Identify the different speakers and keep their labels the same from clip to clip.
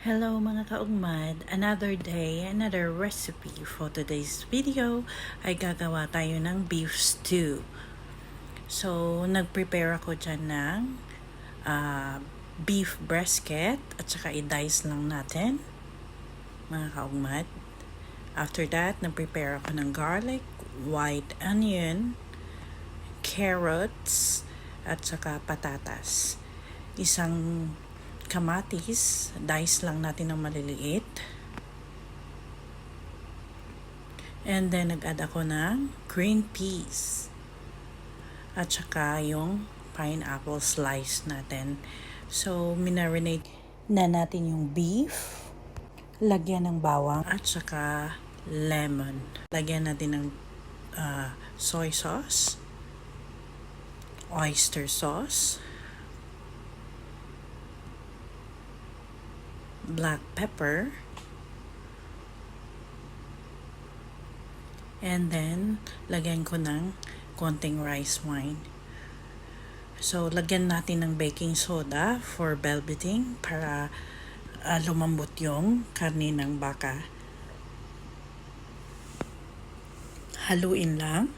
Speaker 1: Hello mga kaugmad, another day, another recipe. For today's video ay gagawa tayo ng beef stew. So, nag-prepare ako dyan ng beef brisket at saka i-dice lang natin mga kaugmad. After that, nag-prepare ako ng garlic, white onion, carrots at saka patatas. Isang kamatis, dice lang natin ng maliliit. And then, nag-add ako ng green peas. At saka yung pineapple slice natin. So, minarinate na natin yung beef. Lagyan ng bawang at saka lemon. Lagyan natin ng soy sauce, oyster sauce, black pepper, and then lagyan ko ng konting rice wine. So lagyan natin ng baking soda for velveting para lumambot yung karne ng baka. Haluin lang.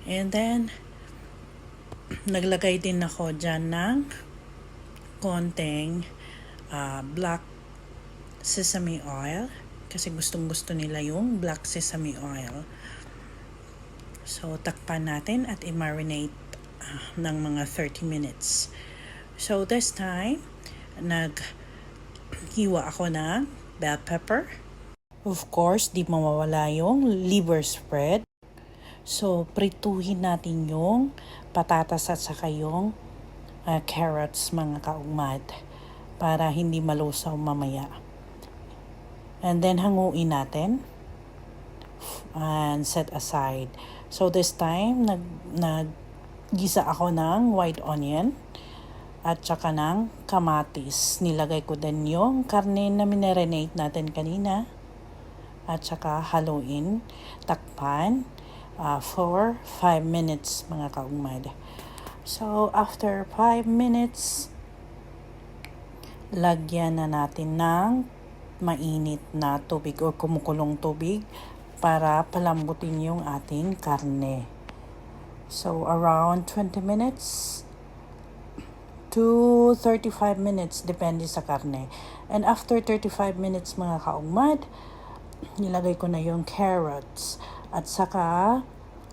Speaker 1: And then naglagay din ako dyan ng konting black sesame oil kasi gustong gusto nila yung black sesame oil. So takpan natin at i-marinate ng mga 30 minutes. So this time naghiwa ako ng bell pepper. Of course, di mawawala yung liver spread. So prituhin natin yung patatas at saka yung carrots mga kaugmad para hindi malusaw mamaya. And then hanguin natin and set aside. So this time naggisa ako ng white onion at saka ng kamatis. Nilagay ko din yung karne na minarinate natin kanina at saka haluin, takpan for 5 minutes mga kaugmad. So, after 5 minutes, lagyan na natin ng mainit na tubig o kumukulong tubig para palambutin yung ating karne. So, around 20 minutes to 35 minutes, depende sa karne. And after 35 minutes mga kaugmad, nilagay ko na yung carrots at saka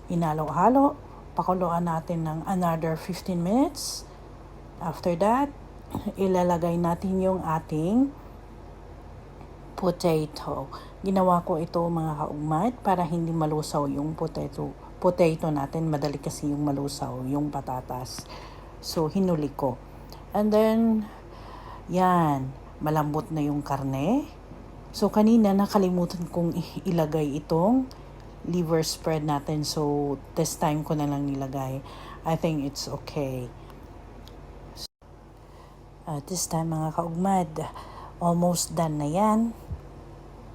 Speaker 1: hinalo-halo. Pakuluan natin ng another 15 minutes. After that, ilalagay natin yung ating potato. Ginawa ko ito mga kaugmad para hindi malusaw yung potato natin. Madali kasi yung malusaw, yung patatas. So, hinuli ko. And then, yan, malambot na yung karne. So, kanina nakalimutan kong ilagay itong liver spread natin. So, this time ko na lang nilagay. I think it's okay. This time mga kaugmad, almost done na yan.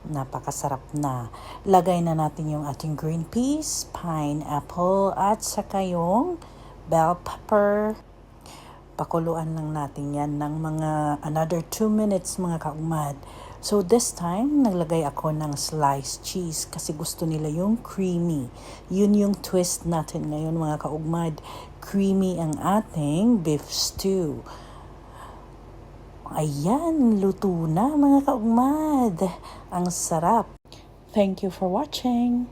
Speaker 1: Napakasarap na. Lagay na natin yung ating green peas, pineapple, at saka yung bell pepper. Pakuluan lang natin yan ng mga another 2 minutes mga kaugmad. So this time, naglagay ako ng sliced cheese kasi gusto nila yung creamy. Yun yung twist natin ngayon mga kaugmad. Creamy ang ating beef stew. Ayan, luto na mga kaugmad. Ang sarap. Thank you for watching.